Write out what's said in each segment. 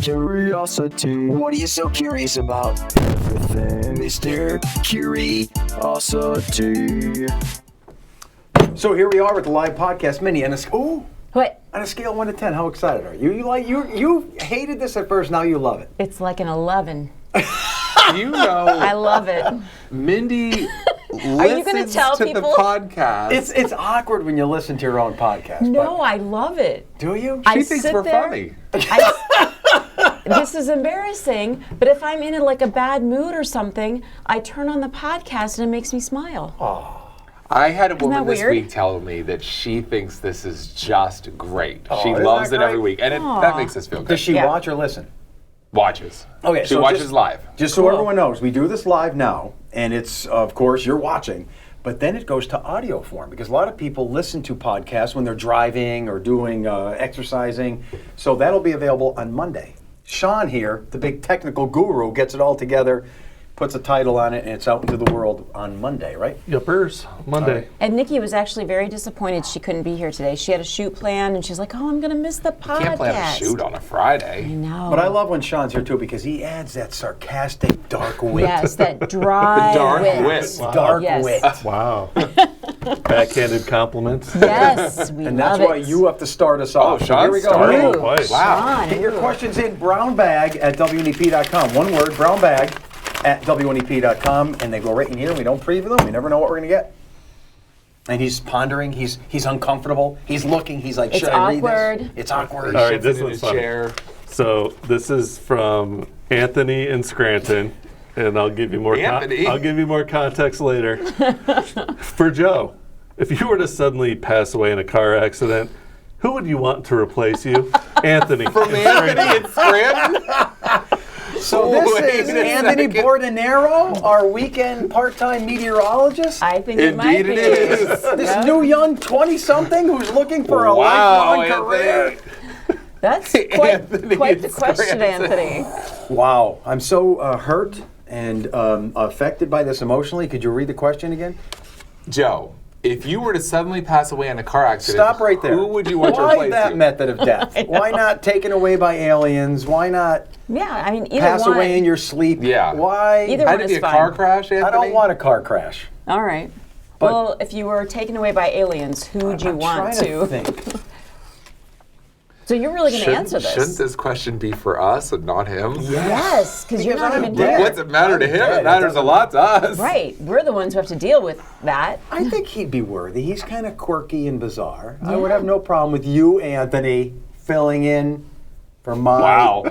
Curiosity. What are you so curious about? Everything, Mr. Curiosity. So here we are with the live podcast, Mindi, and What? on a scale of 1 to 10, how excited are you? You hated this at first, now you love it. It's like an 11. You know, I love it. Mindy Are you going to tell to people? the podcast. It's awkward when you listen to your own podcast. No, I love it. Do you? I She thinks sit we're there- funny. This is embarrassing, but if I'm in like a bad mood or something, I turn on the podcast and it makes me smile. I had a woman that this weird? week tell me that she thinks this is just great. She isn't loves that it every great? week, and that makes us feel good. Does she Yeah. watch or listen? Watches. Okay, she so watches just- live. Just so everyone knows, we do this live now, and it's, of course, you're watching, but then it goes to audio form because a lot of people listen to podcasts when they're driving or doing exercising. So that'll be available on Monday. Shawn here, the big technical guru, gets it all together, puts a title on it, and it's out into the world on Monday, right? Yuppers, Monday. Right. And Nikki was actually very disappointed she couldn't be here today. She had a shoot planned, and she's like, "Oh, I'm going to miss the podcast." Can't plan a shoot on a Friday. I know. But I love when Shawn's here too because he adds that sarcastic, dark wit. Yes, that dry dark wit. wit. Dark Yes. wit. Wow. Backhanded compliments. Yes, we And love that's why it. you have to start us off. So Shawn's here we go. starting. Ooh, Twice. Wow. Shawn. Get your questions in brown bag at wnep.com. One word, brown bag at wnep.com, and they go right in here. We don't preview them. We never know what we're going to get. And he's pondering. He's uncomfortable. He's looking. He's like, It's should I read awkward. this? It's awkward. All right, this Sitting in one's a funny. chair. So this is from Anthony in Scranton, and I'll give you more. Anthony? I'll give you more context later. For Joe, if you were to suddenly pass away in a car accident, who would you want to replace you? Anthony. From Anthony in Scranton? So this Wait is a Anthony second. Bordenero, our weekend part-time meteorologist. I think it might Indeed be. it is. This Yeah. new young 20-something who's looking for a Wow, lifelong career. Anthony. That's Anthony quite the in question, Scranton. Anthony. Wow, I'm so hurt and affected by this emotionally. Could you read the question again? Joe, if you were to suddenly pass away in a car accident, Stop right there. who would you want to Why replace that you? method of death? Why not taken away by aliens? Why not Yeah, I mean, either pass one. away in your sleep? Yeah. Why? Either Had one to be is a fine. car crash, Anthony? I don't want a car crash. All right. But- Well, if you were taken away by aliens, who would you I'm want trying to? think. So you're really going to answer this? Shouldn't this question be for us and not him? Yes, because you're not I'm even dead. here. What's it matter to him? dead. It It matters a doesn't- lot to us. Right, we're the ones who have to deal with that. I think he'd be worthy. He's kind of quirky and bizarre. I would have no problem with you, Anthony, filling in for my Wow.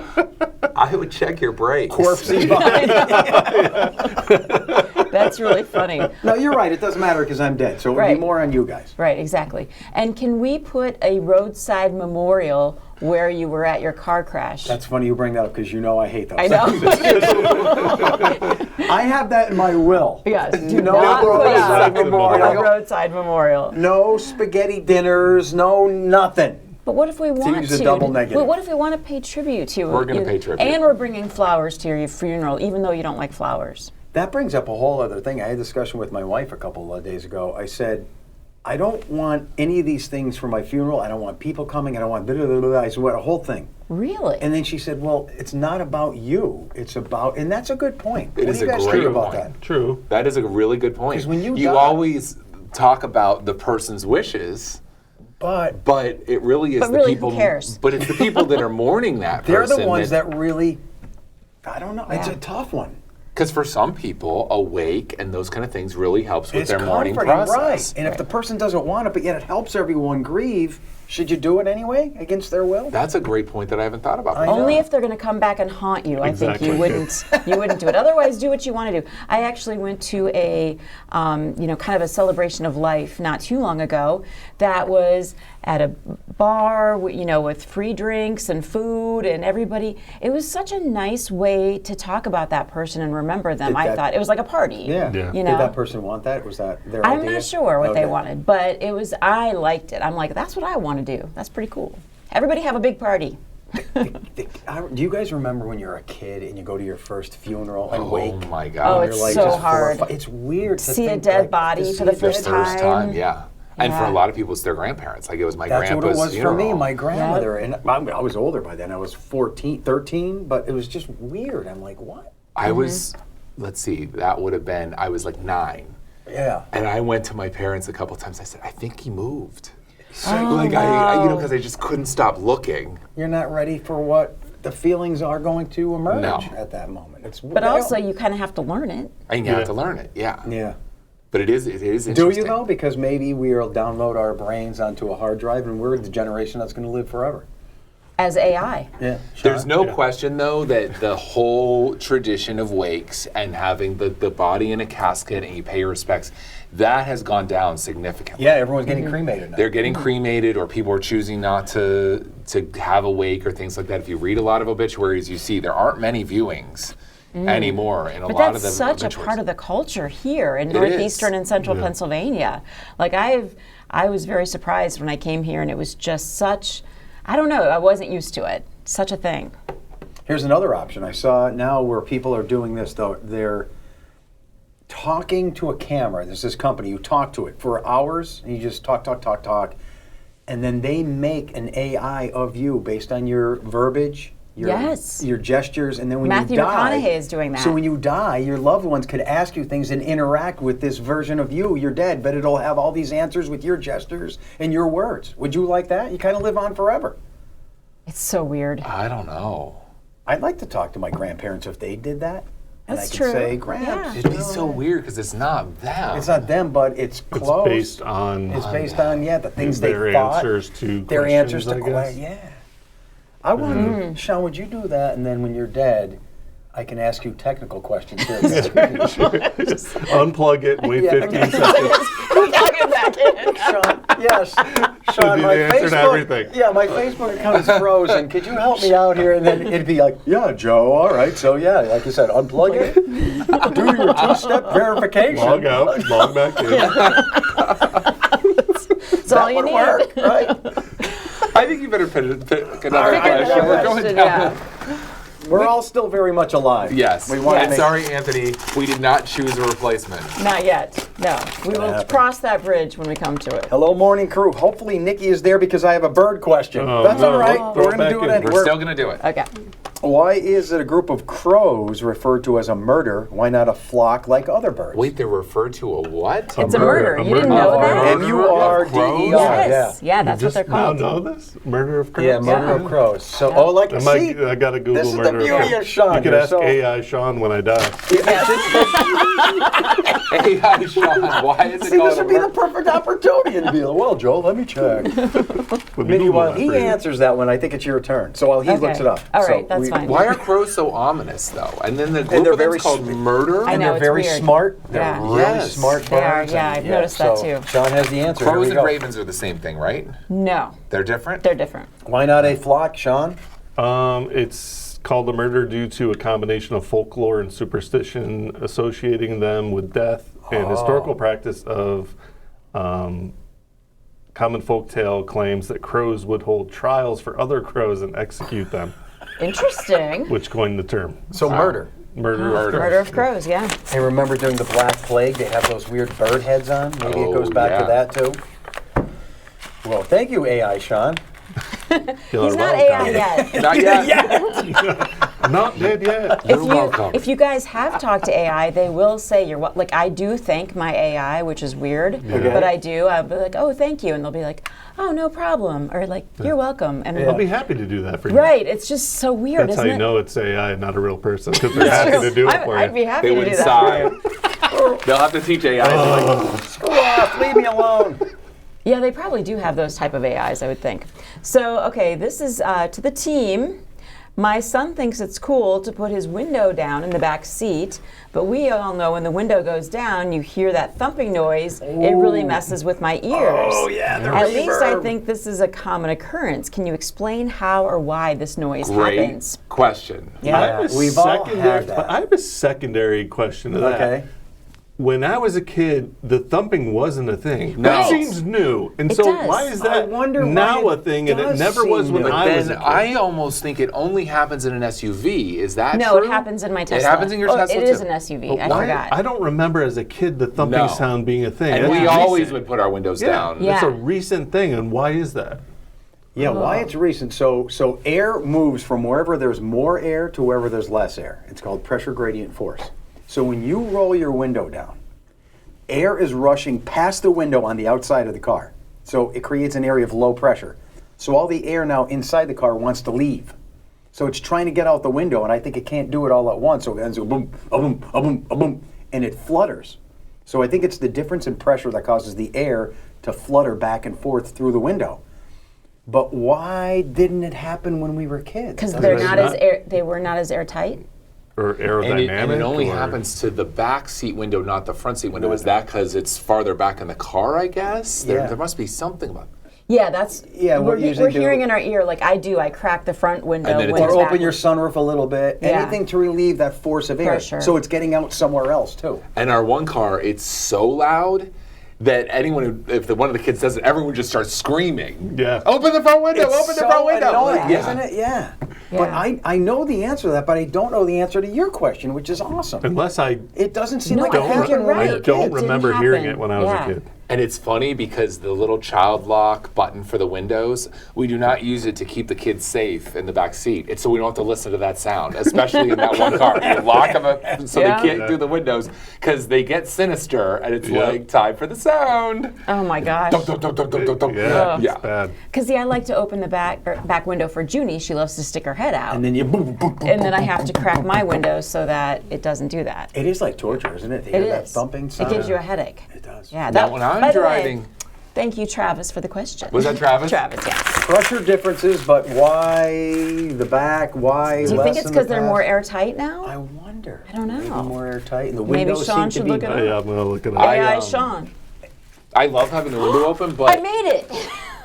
I would check your brakes. corpsey body. That's really funny. No, you're right. It doesn't matter because I'm dead. So it would Right. be more on you guys. Right, exactly. And can we put a roadside memorial where you were at your car crash? That's funny you bring that up because you know I hate those. I know. I have that in my will. Yes, do No not put roadside up a memorial. roadside memorial. No spaghetti dinners. No nothing. But what if we want use a double negative. But what if we want to pay tribute to you? We're gonna pay tribute. And we're bringing flowers to your funeral, even though you don't like flowers. That brings up a whole other thing. I had a discussion with my wife a couple of days ago. I said, I don't want any of these things for my funeral. I don't want people coming. I don't want blah, blah, blah, blah. I said, what, a whole thing. Really? And then she said, well, it's not about you. It's about, and that's a good point. It What is do you a guys great think about point. that? True. That is a really good point. 'Cause when you you die- always talk about the person's wishes, but it really is But the really, who people. cares? But it's the people that are mourning that They're person. the ones that really, I don't know, it's Yeah. a tough one. Because for some people, a wake and those kind of things really helps with It's their mourning comforting, process. right? And if the person doesn't want it, but yet it helps everyone grieve, should you do it anyway against their will? That's a great point that I haven't thought about. I before. Only if they're going to come back and haunt you. I think Exactly. you wouldn't do it. Otherwise, do what you want to do. I actually went to a kind of a celebration of life not too long ago. That was at a bar, with free drinks and food and everybody. It was such a nice way to talk about that person and remember them. Did I that- thought it was like a party. Yeah. Yeah. You know? Did that person want that? Was that their I'm idea? not sure what they Okay. wanted, but it was. I liked it. I'm like, that's what I want to do. That's pretty cool. Everybody have a big party. Do you guys remember when you're a kid and you go to your first funeral and Oh wake? my Oh, God. it's You're like so just hard. horrified. It's weird to See a think, dead like, body to for see the a first dead- time. Yeah. And for Yeah. a lot of people, it's their grandparents. Like it was my That's grandpa's what it was funeral. for me, my grandmother. And I was older by then. I was 14, 13, but it was just weird. I'm like, what? I was, let's see, that would have been, I was like 9. Yeah. And I went to my parents a couple times. I said, I think he moved. Oh, Like wow. I because I just couldn't stop looking. You're not ready for what the feelings are going to emerge No. at that moment. It's But also, you kind of have to learn it. And you have to learn it, yeah. yeah. But it is interesting. Do you though? Because maybe we'll download our brains onto a hard drive, and we're the generation that's going to live forever. As AI. Yeah. There's no question, though, that the whole tradition of wakes and having the body in a casket and you pay your respects, that has gone down significantly. Yeah, everyone's getting cremated now. They're getting cremated, or people are choosing not to have a wake or things like that. If you read a lot of obituaries, you see there aren't many viewings anymore in a But lot of that's the such a obituaries. part of the culture here in It northeastern is. and central Pennsylvania. Like I was very surprised when I came here, and it was just such, I don't know, I wasn't used to it. Such a thing. Here's another option. I saw now where people are doing this, though. They're talking to a camera. There's this company, you talk to it for hours, and you just talk, and then they make an AI of you based on your verbiage, Yes. your gestures, and then when Matthew you die, McConaughey is doing that. So when you die, your loved ones could ask you things and interact with this version of you. You're dead, but it'll have all these answers with your gestures and your words. Would you like that? You kind of live on forever. It's so weird. I don't know. I'd like to talk to my grandparents if they did that. And That's I could true. say, Gramps. Yeah. It'd be so weird because it's not them. It's not them, but it's It's close. based on It's based on the things their they thought. answers to Their questions, answers to I guess. questions. Yeah. I want Shawn, would you do that? And then when you're dead, I can ask you technical questions. Here. Unplug it and wait Yeah. 15 seconds. Plug it back in. Shawn, yes. Shawn, be my the answer to Facebook, everything. yeah, my Facebook account is frozen. Could you help me out here? And then it'd be like, yeah, Joe, all right. So yeah, like you said, unplug it, do your two-step verification. Log out, log back in. That's all That you would need. work, right? I think you better pick another right, question. another We're going question, down. yeah. We're all still very much alive. Yes. We want to And make sorry, Anthony, we did not choose a replacement. Not yet. No. We will happen. cross that bridge when we come to it. Hello, morning crew. Hopefully Nikki is there because I have a bird question. Oh, That's no. all right. Oh. We're Throw it going to back do it in. anyway. We're still going to do it. Okay. Why is it a group of crows referred to as a murder? Why not a flock like other birds? Wait, they're referred to a what? It's a murder. You didn't know that? M-U-R-D-E-R. Yes. Yeah, that's what Just they're now called. know this? Murder of crows? Yeah, murder of crows. So, oh, like, I see, got to Google this is the murder of beauty crows. of Shawn You could here, ask so- AI Shawn when I die. AI Shawn, why is it see, called this a would be the murder? perfect opportunity to be like, well, Joe, let me check. Let me Mindy, Google while that he for you. answers that one, I think it's your turn. So while he Okay. looks it up. All So right, that's fine. Why are crows so ominous, though? And then the they're group of very them's called sweet. murder? I And know, they're it's very weird. smart. They're Yeah. really Yes. smart They are, birds. yeah, and- I've noticed that so too. Shawn has the answer. Here Crows we and go. ravens are the same thing, right? No. They're different? They're different. Why not a flock, Shawn? It's called a murder due to a combination of folklore and superstition associating them with death and historical practice of common folktale claims that crows would hold trials for other crows and execute them, Interesting. which coined the term. So murder. Murder of crows. Murder of crows, yeah. I remember during the Black Plague, they have those weird bird heads on. Maybe it Oh, goes back yeah. to that too. Well, thank you, AI Shawn. He's not AI yet. Not yet. Not dead yet. If you guys have talked to AI, they will say you're like I do thank my AI, which is weird, but I do. I'll be like, oh, thank you, and they'll be like, oh, no problem, or like, you're welcome, and I'll be happy to do that for you. right. It's just so weird, That's how isn't you it? know it's AI and not a real person, because they're happy to do it for I'd be you. happy They to would do that for sigh. you. They'll have to teach AI. Screw off, leave me alone. Yeah, they probably do have those type of AIs, I would think. So, okay, this is to the team. My son thinks it's cool to put his window down in the back seat, but we all know when the window goes down, you hear that thumping noise. It really messes with my ears. Oh, yeah, the At least I reverb. think this is a common occurrence. Can you explain how or why this noise Great happens? question. Yeah. I have a We've all secondary- had that. I have a secondary question to that. Okay. when I was a kid, the thumping wasn't a thing. No. That seems new. And It so does. why is I that wonder why now it a thing and it does never was seem when new. I was a Then kid? I almost think it only happens in an SUV. Is that No, true? it happens in my Tesla. It happens in your Tesla It too. is an SUV. I Why- forgot. I don't remember as a kid the thumping No. sound being a thing. And That's we recent. always would put our windows down. Yeah. It's a recent thing, and why is that? Yeah, why it's recent. So air moves from wherever there's more air to wherever there's less air. It's called pressure gradient force. So when you roll your window down, air is rushing past the window on the outside of the car. So it creates an area of low pressure. So all the air now inside the car wants to leave. So it's trying to get out the window, and I think it can't do it all at once. So it ends with boom, a boom, a boom, a boom, and it flutters. So I think it's the difference in pressure that causes the air to flutter back and forth through the window. But why didn't it happen when we were kids? Because Doesn't they're it- not as air. They were not as airtight. Or aerodynamic? And it only or- happens to the back seat window, not the front seat window. Is that because it's farther back in the car, I guess? Yeah. There must be something about Yeah, that's. Yeah, we're, what usually we're do- hearing in our ear like I do. I crack the front window And then it when takes- it's Or open your backwards. sunroof a little bit. Yeah. Anything to relieve that force of air. Pressure. So it's getting out somewhere else too. And our one car, it's so loud that one of the kids does it, everyone just starts screaming. Yeah. Open the front window! It's Open the so front window! annoying, Yeah. isn't it? Yeah. Yeah. But I know the answer to that, but I don't know the answer to your question, which is awesome. Unless I It doesn't seem No, like I it think happened you're when we right. were I don't kids. didn't remember hearing happen. it when I was Yeah. a kid. And it's funny because the little child lock button for the windows, we do not use it to keep the kids safe in the back seat. It's so we don't have to listen to that sound, especially in that one car. You lock them up so Yeah. they can't do the windows because they get sinister and it's Yeah. like time for the sound. Oh my gosh. Dum, dum, dum, dum, dum, dum, dum. Yeah, Yeah. it's bad. Because see, I like to open the back window for Junie. She loves to stick her head out, And then you boom, boom, boom, boom. and then I have to crack my window so that it doesn't do that. It is like torture, isn't it? To It hear that is. thumping It sound. gives you a headache. It does. Yeah. Now when I'm by the way, driving, thank you, Travis, for the question. Was that Travis? Travis, yes. Pressure differences, but why the back? Why Do you less think it's in the because they're more past? airtight now? I wonder. I don't know. Maybe more airtight, and the Maybe windows Shawn seem should to look be. it up. Yeah, I'm gonna look it up. AI Shawn. I love having the window open, I but made it.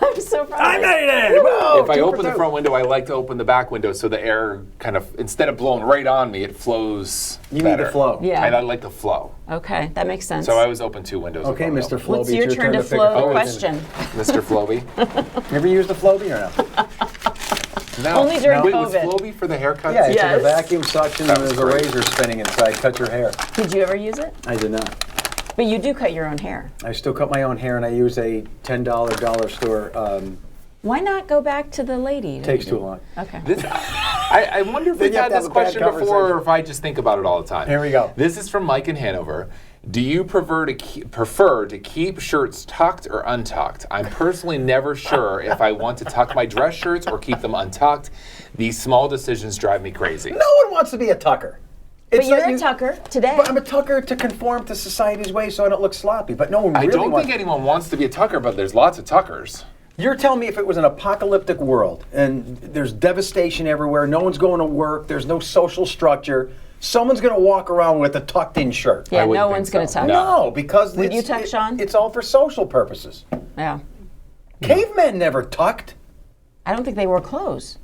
I'm so proud. I of it. made it! Whoa, if I 2 for open the 2. front window, I like to open the back window so the air kind of, instead of blowing right on me, it flows You better. need the flow. Yeah. And I like the flow. Okay, that makes sense. So I always open 2 windows. Okay, if I'm Mr. open. Floby, What's your it's turn to pick a flow the color. question? Mr. Floby. You ever used the Floby or no? No. Only during Wait, was COVID. Floby for the haircuts? Yeah, it's Yes. like a vacuum suction That and was there's a great. razor spinning inside. Cut your hair. Did you ever use it? I did not. But you do cut your own hair. I still cut my own hair, and I use a $10 dollar store. Why not go back to the lady? Takes too long. Okay. This, I wonder if Then we've you have had to have this a bad question before conversation. or if I just think about it all the time. Here we go. This is from Mike in Hanover. Do you prefer to keep shirts tucked or untucked? I'm personally never sure if I want to tuck my dress shirts or keep them untucked. These small decisions drive me crazy. No one wants to be a tucker. But you're like a tucker today. But I'm a tucker to conform to society's way so I don't look sloppy. But no one I really don't wants. think anyone wants to be a tucker, but there's lots of tuckers. You're telling me if it was an apocalyptic world and there's devastation everywhere, no one's going to work, there's no social structure, someone's going to walk around with a tucked-in shirt. yeah, I wouldn't no think one's going to so. tuck. No, because Would you it's, tuck, Shawn? it's all for social purposes. Yeah. Cavemen never tucked. I don't think they wore clothes.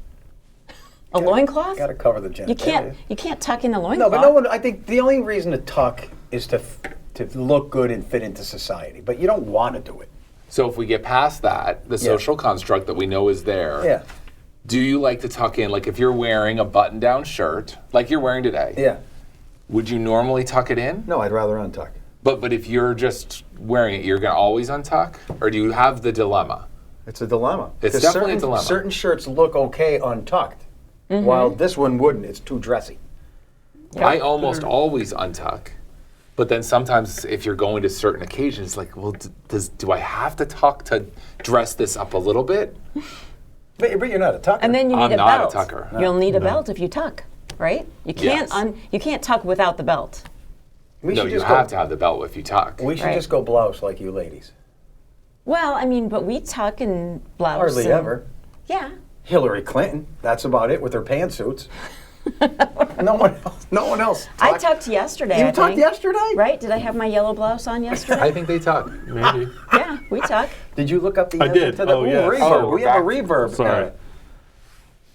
A loincloth? Got to cover the You genitalia. can't tuck in the No, loincloth. but no one. I think the only reason to tuck is to look good and fit into society. But you don't want to do it. So if we get past that, the social construct that we know is there, Yeah. do you like to tuck in, like if you're wearing a button-down shirt, like you're wearing today, Yeah. would you normally tuck it in? No, I'd rather untuck. But if you're just wearing it, you're going to always untuck? Or do you have the dilemma? It's a dilemma. It's 'Cause definitely a certain, dilemma. Certain shirts look okay untucked, while this one wouldn't. It's too dressy. I almost always untuck. But then sometimes if you're going to certain occasions, like, well, do I have to tuck to dress this up a little bit? But you're not a tucker. And then you I'm need a not a belt. tucker. You'll need a belt if you tuck, right? You can't Yes. you can't tuck without the belt. we No, should you just have go, to have the belt if you tuck. We should Right. just go blouse like you ladies. Well, I mean, but we tuck and blouse. Hardly and- ever. Yeah. Hillary Clinton. That's about it with her pantsuits. No one else. I tucked yesterday. You I tucked think. yesterday? Right? Did I have my yellow blouse on yesterday? I think they tuck. Maybe. Yeah, we tuck. Did you look up the I answer did. to the Oh, yes. reverb? Oh, we we're have a back. reverb. Sorry.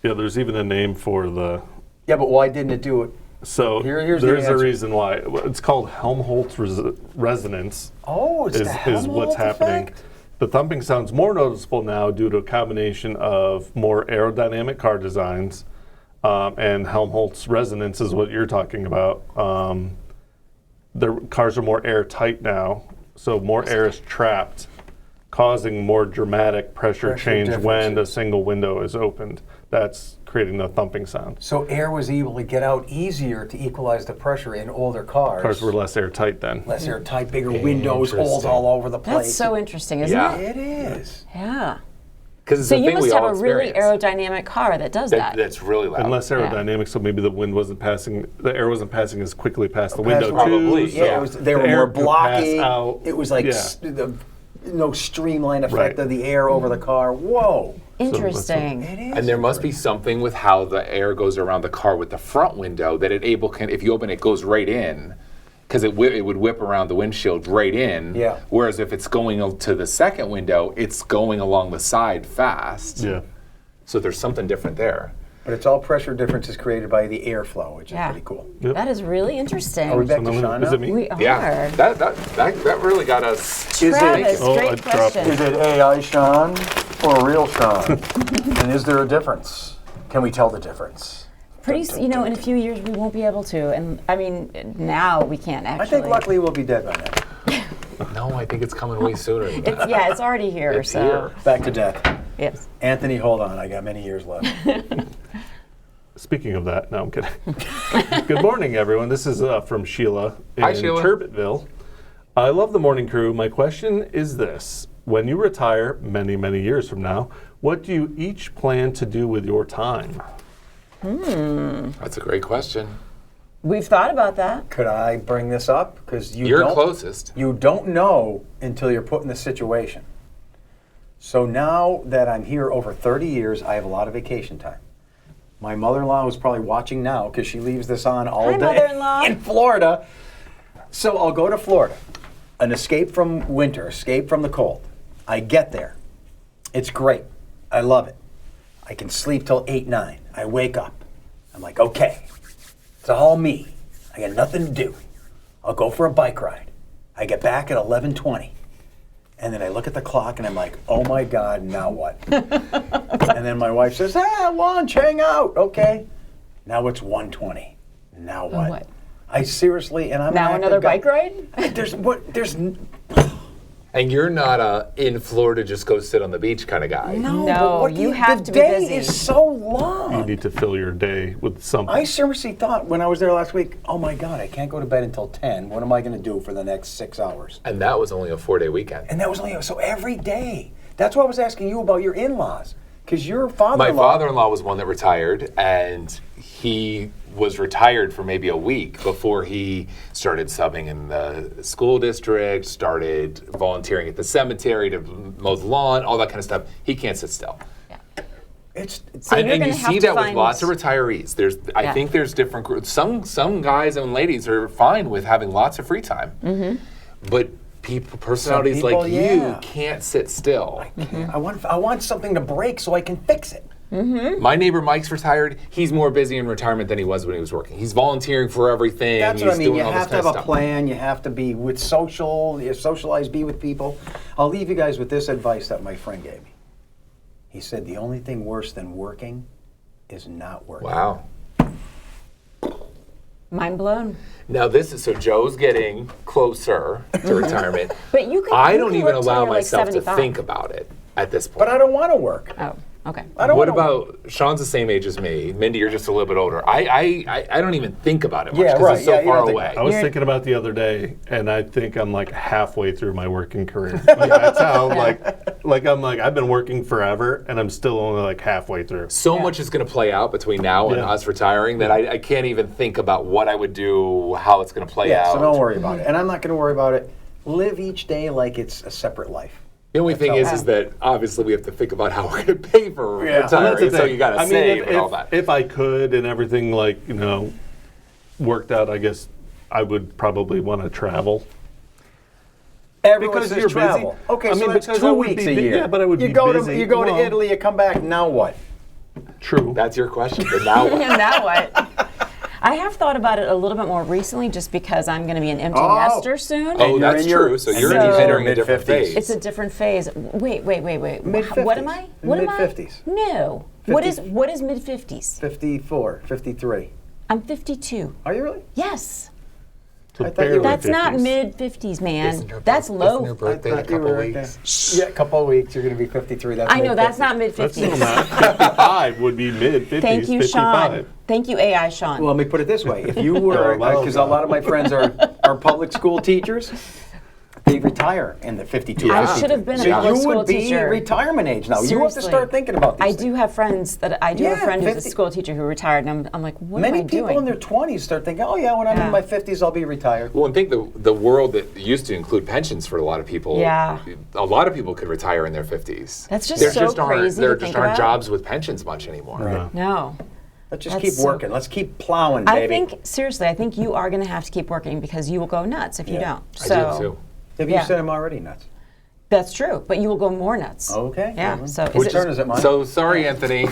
Yeah, there's even a name for the. Yeah, but why didn't it do it? Here's the there's a answer. reason why. It's called Helmholtz resonance. Oh, it's is, the is Helmholtz what's happening. effect? The thumping sounds more noticeable now due to a combination of more aerodynamic car designs, and Helmholtz resonance is what you're talking about. The cars are more airtight now, so more air is trapped, causing more dramatic pressure change when a differences. single window is opened. That's creating the thumping sound. So air was able to get out easier to equalize the pressure in older cars. Cars were less airtight then. Less airtight, bigger windows, holes Interesting. all over the place. That's so interesting, isn't Yeah. it? It is. Yeah. Because it's So a you thing must we have all a really experience. aerodynamic car that does that. That's really loud. And less aerodynamic, so maybe the wind wasn't passing, the air wasn't passing as quickly past the window too. Probably, so Yeah, they the were air more could pass blocky. out. It was like Yeah. no streamline effect Right. of the air over the car. Whoa. Interesting. It is. And there must be something with how the air goes around the car with the front window that if you open it, goes right in, because it would whip around the windshield right in. Yeah. Whereas if it's going to the second window, it's going along the side fast. Yeah. So there's something different there. But it's all pressure differences created by the airflow, which is Yeah. pretty cool. Yep. That is really interesting. Are we back So to now, Shawn is now? it me? We are. Yeah. That really got us. Travis, Oh, I great dropped question. Is it AI Shawn or a real Shawn? And is there a difference? Can we tell the difference? In a few years we won't be able to. And I mean, now we can't actually. I think luckily we'll be dead by now. No, I think it's coming way sooner than that. It's already here. It's so here. Back to death. yes. Anthony, hold on. I got many years left. Speaking of that, no, I'm kidding. Good morning, everyone. This is from Sheila in Hi, Sheila. Turbitville. I love the morning crew. My question is this. When you retire many, many years from now, what do you each plan to do with your time? That's a great question. We've thought about that. Could I bring this up? Because You're closest. You don't know until you're put in the situation. So now that I'm here over 30 years, I have a lot of vacation time. My mother-in-law is probably watching now because she leaves this on all Hi, day mother-in-law. in Florida. So I'll go to Florida. An escape from winter, escape from the cold. I get there. It's great. I love it. I can sleep till 8, 9. I wake up. I'm like, okay, it's all me. I got nothing to do. I'll go for a bike ride. I get back at 11:20. And then I look at the clock and I'm like, oh my God, now what? And then my wife says, lunch, hang out. Okay. Now it's 1:20. Now what? What? I seriously, and I'm an Now active another guy. bike ride? And you're not a in Florida just go sit on the beach kind of guy. No, but what you have to be The day busy. is so You long. need to fill your day with something. I seriously thought when I was there last week, oh my God, I can't go to bed until 10. What am I going to do for the next 6 hours? And that was only a 4-day weekend. And that was only, so every day. That's why I was asking you about your in-laws. Because your My father-in-law. father-in-law was one that retired, and he was retired for maybe a week before he started subbing in the school district, started volunteering at the cemetery to mow the lawn, all that kind of stuff. He can't sit still. So And you're you gonna have see to that with find- lots of retirees. I Yeah. think there's different groups. Some guys and ladies are fine with having lots of free time, but personalities people, like yeah. you can't sit still. I want something to break so I can fix it. My neighbor Mike's retired. He's more busy in retirement than he was when he was working. He's volunteering for everything. That's He's what I mean. doing You all this have to kind have of a stuff. plan. You have to be with socialize, be with people. I'll leave you guys with this advice that my friend gave me. He said the only thing worse than working is not working. Wow. Mind blown. Now so Joe's getting closer to retirement. But you can. I you don't can even work till allow you're like myself to 75. think about it at this point. But I don't want to work. Oh, okay. I don't What wanna about Sean's the same age as me? Mindy, you're just a little bit older. I don't even think about it much Yeah, because right. it's so Yeah, you far don't think away. about I was You're- thinking about the other day, and I think I'm like halfway through my working career. Like, that's how I've been working forever, and I'm still only like halfway through. So much is going to play out between now and Yeah. us retiring that I can't even think about what I would do, how it's going to play Yeah, out. so don't worry about it. And I'm not going to worry about it. Live each day like it's a separate life. The only thing all. is that obviously we have to think about how we're going to pay for Yeah. retiring. So you got to save and all that. If I could and everything worked out, I guess I would probably want to travel. Everyone Because says you're travel. busy. Okay, I so mean, that's because 2 I would weeks be a bu- year. yeah, but I would you be go busy. To you go to Well- Italy, you come back. Now what? True. That's your question. But now what? And now what? I have thought about it a little bit more recently just because I'm going to be an empty nester soon. Oh, you're that's in your- true. So and you're then he's in her entering a different mid-50s. phase. It's a different phase. Wait. Mid-50s. What am I? What am I? Mid-50s. No. 50. What is mid-50s? 54, 53. I'm 52. Are you really? Yes. So I thought you barely were- That's not 50s. mid-50s, man. Isn't her That's birth- low. Isn't her birthday in a thought you couple were weeks? Yeah, a couple of weeks. You're going to be 53. That's I know, that's not That's mid-50s. still not. 55 would be mid-50s. Thank you, 55. Sean. Thank you, AI Sean. Well, let me put it this way. If you were, Well, because a lot of my friends are public school teachers, they retire in the 52. I 53. should have been a So public you school would be teacher. retirement age now. You have to Seriously. start thinking about these I things. do have friends that I do have a Yeah, friend who's 50 a school teacher who retired, and I'm like, what Many am I people doing? in their 20s start thinking, oh yeah, when I'm Yeah. in my 50s, I'll be retired. Well, and think the world that used to include pensions for a lot of people. Yeah. A lot of people could retire in their 50s. That's just There so just aren't, crazy There to just think aren't about. jobs with pensions much anymore. Right. No. Let's just That's keep so- working. Let's keep plowing, baby. I think, seriously, I think you are going to have to keep working because you will go nuts if you Yeah. don't. I So, do too. Have you yeah. said I'm already nuts? That's true, but you will go more nuts. Okay. Yeah, well, so whose is it- turn is it, mine? So sorry, Anthony.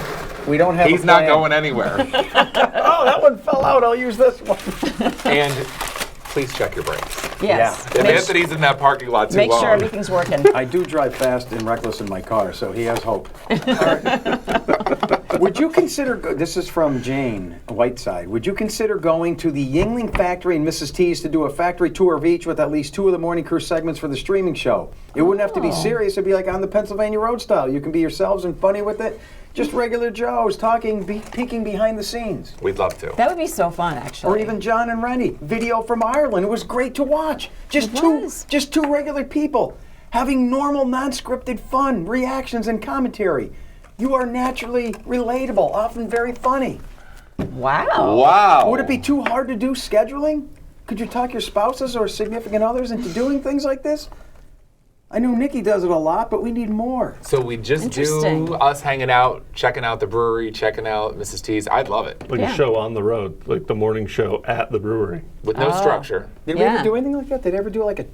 we don't have He's a not plan. going anywhere. Oh, that one fell out. I'll use this one. And please check your brakes. Yes. If Make, Anthony's in that parking lot too make long. sure everything's working. I do drive fast and reckless in my car, so he has hope. All right. Would you consider, this is from Jane Whiteside, would you consider going to the Yingling factory and Mrs. T's to do a factory tour of each with at least 2 of the morning crew segments for the streaming show? It wouldn't have to be serious. It'd be like on the Pennsylvania Road style. You can be yourselves and funny with it. Just regular Joes talking, peeking behind the scenes. We'd love to. That would be so fun, actually. Or even John and Rennie, video from Ireland. It was great to watch. Just two regular people having normal, non-scripted fun, reactions and commentary. You are naturally relatable, often very funny. Wow. Wow. Would it be too hard to do scheduling? Could you talk your spouses or significant others into doing things like this? I know Nikki does it a lot, but we need more. So we just Interesting. do us hanging out, checking out the brewery, checking out Mrs. T's. I'd love it. Like Yeah. a show on the road, like the morning show at the brewery. With no structure. Did we Yeah. ever do anything like that? Did they ever do like a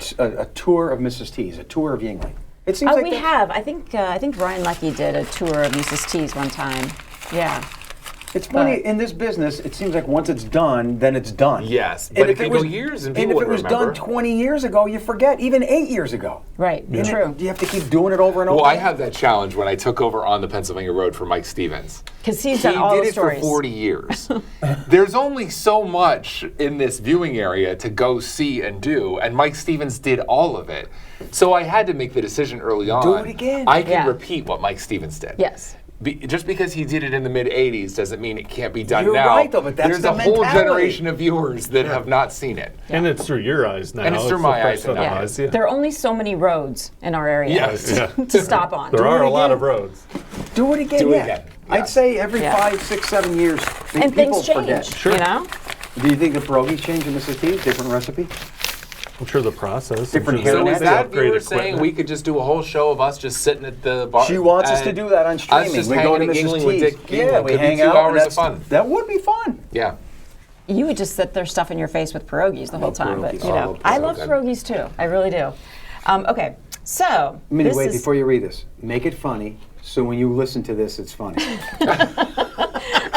tour of Mrs. T's, a tour of Yingling? It seems like We that- have. I think Ryan Lucky did a tour of Mrs. T's one time. Yeah. It's funny, But- in this business, it seems like once it's done, then it's done. Yes, but it if can go years and people if it would was remember. done 20 years ago, you forget, even 8 years ago. Right. And True. you have to keep doing it over and over. Well, I have that challenge when I took over on the Pennsylvania Road for Mike Stevens. Because he's He done all did the it stories. for 40 years. There's only so much in this viewing area to go see and do, and Mike Stevens did all of it. So I had to make the decision early on. Do it again. I can Yeah. repeat what Mike Stevens did. Yes. Just because he did it in the mid 80s doesn't mean it can't be done You're now. right, though, but that's There's the a whole mentality. generation of viewers that have not seen it. And it's through your eyes now. And it's through the my first eyes set of now. eyes, yeah. There are only so many roads in our area Yes. Yeah. to stop on. There are it a lot again. of roads. Do it again, Do it yeah. again, I'd yeah. say every Yeah. 5, 6, 7 years, And people things change. forget. Sure. You know? Do you think the pierogies change in Mrs. T's? Different recipe? I'm sure the process. Different I'm sure hair they So is net? that upgrade viewer saying equipment. we could just do a whole show of us just sitting at the bar? She wants us to and do that on us streaming. just We go to hanging at Mrs. Yingling with T's. Dick Yeah, Yingling. we Could be hang 2 out. and hours of that's- fun. That would be fun. Yeah. You would just sit there stuffing your face with pierogies the whole time. But, pierogies. you know, Oh, I love okay. pierogies too. I really do. Okay. So. Minnie, this wait, is- before you read this, make it funny, so when you listen to this, it's funny.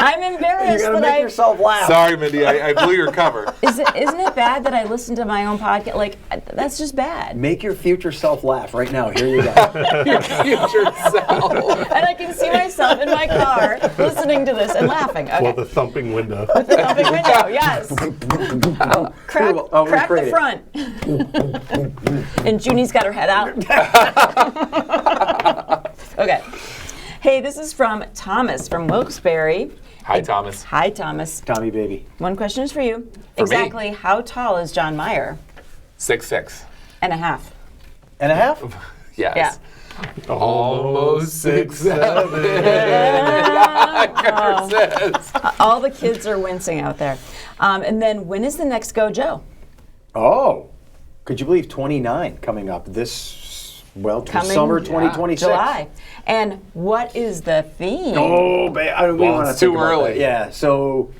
I'm embarrassed You're gonna that make yourself laugh. Sorry, Mindy, I blew your cover. Isn't it bad that I listen to my own podcast? Like, that's just bad. Make your future self laugh right now. Here you go. Future self. And I can see myself in my car listening to this and laughing. Okay. Well, the thumping window. The thumping window, yes. Oh, crack I'll crack the recreate front. And Junie's got her head out. Okay. Hey, this is from Thomas from Wilkes-Barre. Hi, Thomas. Hi, Thomas. Tommy baby. One question is for you. For me. Exactly how tall is John Mayer? 6'6". And a half. And a half? Yes. Yeah. Almost 6'7". says. All the kids are wincing out there. And then when is the next Go Joe? Oh, could you believe 29 coming up this, well, Coming, summer yeah, 2026? July. And what is the theme? Oh, we Well, want to it's too think about early. that. Yeah, so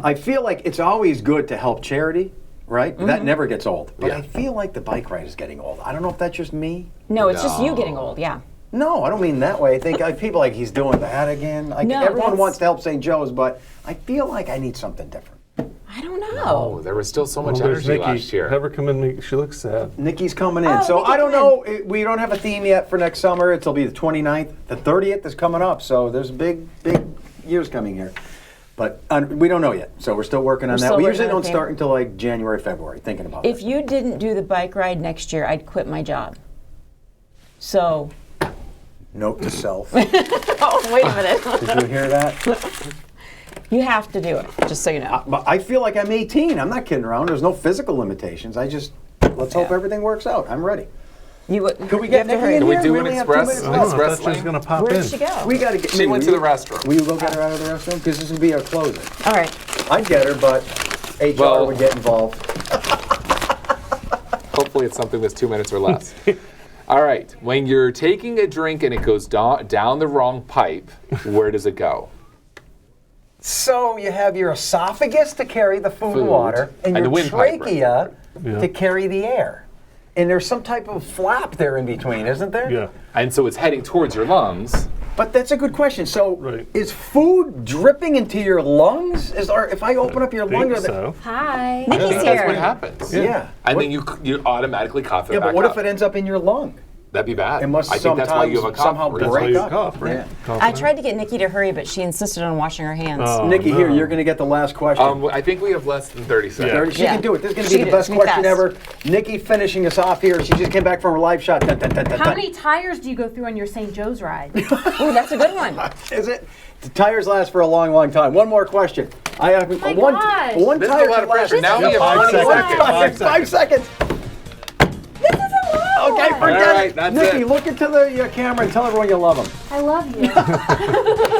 I feel like it's always good to help charity, right? Mm-hmm. That never gets old. But Yeah. I feel like the bike ride is getting old. I don't know if that's just me. No, it's just you No. getting old, yeah. No, I don't mean that way. I think people like he's doing that again. Like No, everyone that's- wants to help St. Joe's, but I feel like I need something different. I don't know. Oh, there was still so much Well, there's energy Nikki. last year. Have her come in. She looks sad. Nikki's coming in. Oh, So Nikki, I don't come know. We don't have a theme yet for next summer. It'll be the 29th. The 30th is coming up. So there's big years coming here. But we don't know yet. So we're still working on We're that. still We working usually on don't the theme. start until like January, February, thinking about If it. you didn't do the bike ride next year, I'd quit my job. So, Note to self. oh, wait a minute. Did you hear that? You have to do it, just so you know. But I feel like I'm 18. I'm not kidding around. There's no physical limitations. Let's hope everything works out. I'm ready. Could we get you have to Nikki hurry. in Can we here? do We an only have 2 express? minutes Oh, left. I Express thought she was lane? going to pop Where in. did she go? We got to get. She went to the restroom. Will you go get her out of the restroom? Because this would be our closer. All right. I'd get her, but HR Well- would get involved. Hopefully it's something that's 2 minutes or less. All right, when you're taking a drink and it goes down the wrong pipe, where does it go? So you have your esophagus to carry the food and Food. water, and And the your windpipe, right? trachea Yeah. to carry the air. And there's some type of flap there in between, isn't there? Yeah. And so it's heading towards your lungs. But that's a good question. So Right. is food dripping into your lungs? If I open up your lung, Think so. Hi. Nikki's That's here. what happens. Yeah. And What- then you automatically cough it Yeah, back but what up. if it ends up in your lung? That'd be bad. It must I think that's why you have a sometimes cough. somehow break. That's why break you up. cough, right? Yeah. Cough I in. tried to get Nikki to hurry, but she insisted on washing her hands. Oh, Nikki, here, no. you're going to get the last question. I think we have less than 30 seconds. Yeah. She Yeah. can do it. This is going to She be the can do it. best It's gonna question be ever. Nikki finishing us off here. She just came back from her live shot. Dun, dun, dun, dun, How dun. many tires do you go through on your St. Joe's ride? Ooh, that's a good one. Is it? The tires last for a long, long time. One more question. I have my one. gosh. One This is tire a lot can of last- pressure. Now we Yeah, have 5 20 seconds. seconds. 5 seconds. Okay, forget right, it. that's Nikki, it. look into the camera and tell everyone you love them. I love you.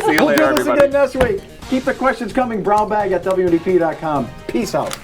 See you We'll later, do this everybody. again next week. Keep the questions coming. Brownbag at WNDP.com. Peace out.